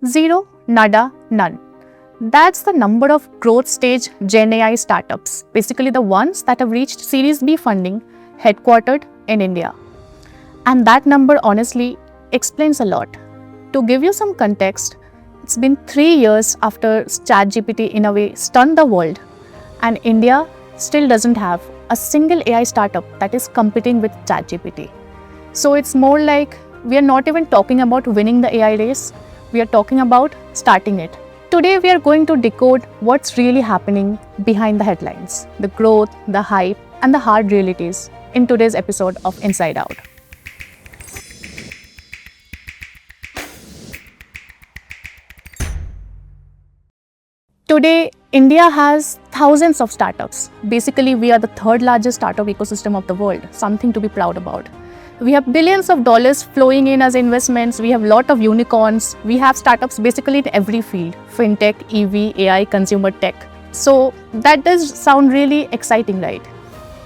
Zero, nada, none. That's the number of growth stage GenAI startups, basically the ones that have reached Series B funding, headquartered in India. And that number honestly explains a lot. To give you some context, it's been 3 years after ChatGPT in a way stunned the world, and India still doesn't have a single AI startup that is competing with ChatGPT. So it's more like we are not even talking about winning the AI race, we are talking about starting it. Today we are going to decode what's really happening behind the headlines, the growth, the hype, and the hard realities in today's episode of Inside Out. Today, India has thousands of startups. Basically, we are the third largest startup ecosystem of the world, something to be proud about. We have billions of dollars flowing in as investments, we have a lot of unicorns, we have startups basically in every field, fintech, EV, AI, consumer tech. So that does sound really exciting, right?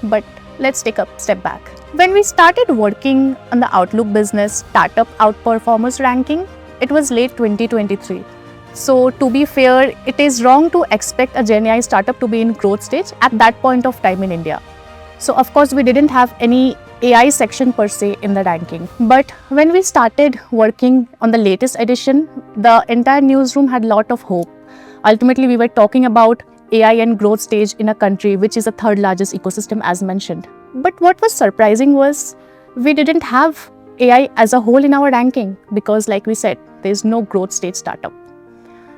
But let's take a step back. When we started working on the OutlookBusiness Startup Outperformers ranking, it was late 2023. So to be fair, it is wrong to expect a GenAI startup to be in growth stage at that point of time in India. So of course, we didn't have any AI section per se in the ranking. But when we started working on the latest edition, the entire newsroom had a lot of hope. Ultimately, we were talking about AI and growth stage in a country which is the third largest ecosystem as mentioned. But what was surprising was we didn't have AI as a whole in our ranking because like we said, there is no growth stage startup.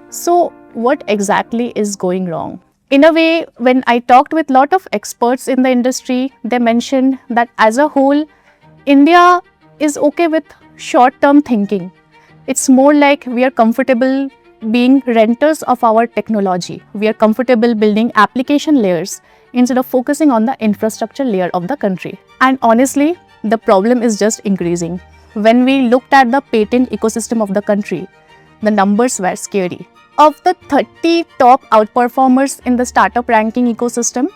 So what exactly is going wrong? In a way, when I talked with a lot of experts in the industry, they mentioned that as a whole, India is okay with short-term thinking. It's more like we are comfortable being renters of our technology. We are comfortable building application layers instead of focusing on the infrastructure layer of the country. And honestly, the problem is just increasing. When we looked at the patent ecosystem of the country, the numbers were scary. Of the 30 top outperformers in the startup ranking ecosystem,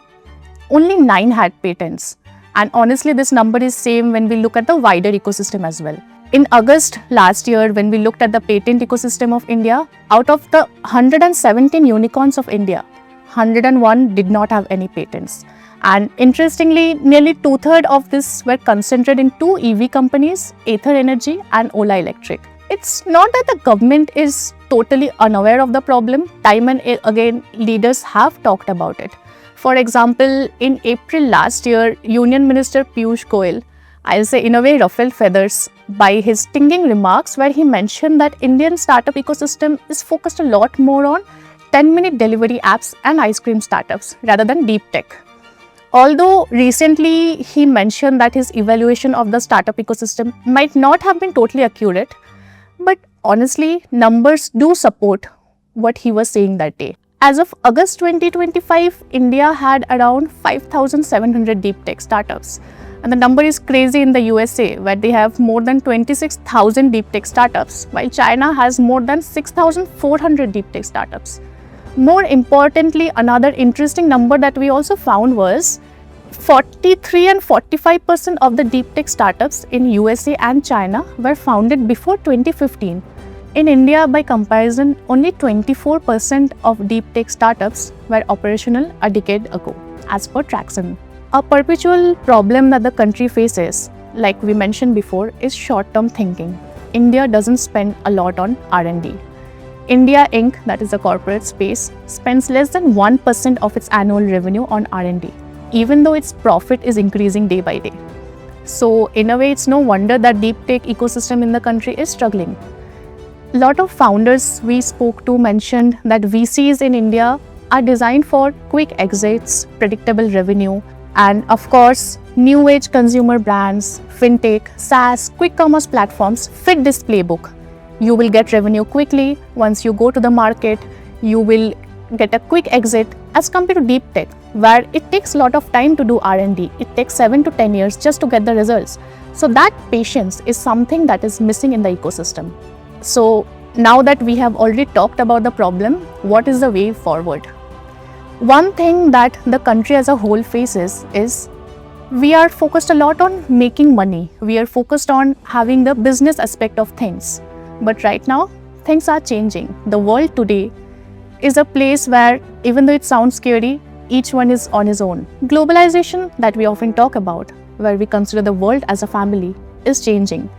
only 9 had patents. And honestly, this number is same when we look at the wider ecosystem as well. In August last year, when we looked at the patent ecosystem of India, out of the 117 unicorns of India, 101 did not have any patents. And interestingly, nearly 2/3 of this were concentrated in 2 EV companies, Ather Energy and Ola Electric. It's not that the government is totally unaware of the problem. Time and again, leaders have talked about it. For example, in April last year, Union Minister Piyush Goyal, I'll say in a way ruffled feathers by his stinging remarks where he mentioned that Indian startup ecosystem is focused a lot more on 10-minute delivery apps and ice cream startups rather than DeepTech. Although recently he mentioned that his evaluation of the startup ecosystem might not have been totally accurate, but honestly, numbers do support what he was saying that day. As of August 2025, India had around 5,700 deep tech startups. And the number is crazy in the USA, where they have more than 26,000 deep tech startups, while China has more than 6,400 deep tech startups. More importantly, another interesting number that we also found was 43 and 45% of the deep tech startups in USA and China were founded before 2015. In India, by comparison, only 24% of deep tech startups were operational a decade ago, as per Traction. A perpetual problem that the country faces, like we mentioned before, is short-term thinking. India doesn't spend a lot on R&D. India Inc., that is a corporate space, spends less than 1% of its annual revenue on R&D. Even though its profit is increasing day by day. So in a way, it's no wonder that deep tech ecosystem in the country is struggling. A lot of founders we spoke to mentioned that VCs in India are designed for quick exits, predictable revenue, and of course, new age consumer brands, fintech, SaaS, quick commerce platforms fit this playbook. You will get revenue quickly. Once you go to the market, you will get a quick exit as compared to deep tech, where it takes a lot of time to do R&D. It takes 7 to 10 years just to get the results. So that patience is something that is missing in the ecosystem. So now that we have already talked about the problem, what is the way forward? One thing that the country as a whole faces is we are focused a lot on making money. We are focused on having the business aspect of things. But right now, things are changing. The world today is a place where, even though it sounds scary, each one is on his own. Globalization that we often talk about, where we consider the world as a family, is changing.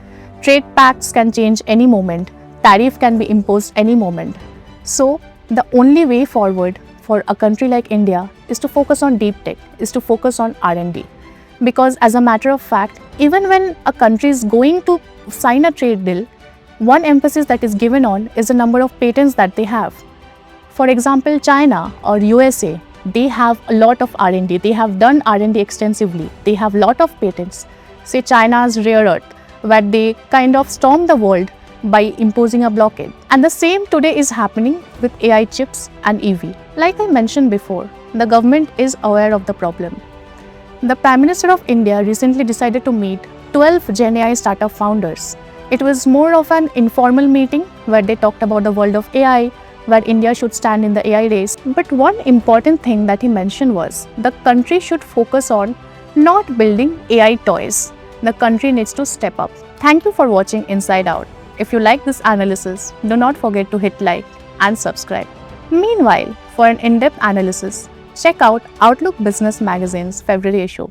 Trade pacts can change any moment. Tariff can be imposed any moment. So, the only way forward for a country like India is to focus on deep tech, is to focus on R&D. Because as a matter of fact, even when a country is going to sign a trade deal, one emphasis that is given on is the number of patents that they have. For example, China or USA, they have a lot of R&D. They have done R&D extensively. They have a lot of patents. Say China's rare earth, where they kind of storm the world by imposing a blockade. And the same today is happening with AI chips and EV. Like I mentioned before, the government is aware of the problem. The Prime Minister of India recently decided to meet 12 GenAI startup founders. It was more of an informal meeting where they talked about the world of AI, where India should stand in the AI race. But one important thing that he mentioned was the country should focus on not building AI toys. The country needs to step up. Thank you for watching Inside Out. If you like this analysis, do not forget to hit like and subscribe. Meanwhile, for an in-depth analysis, check out Outlook Business magazine's February issue.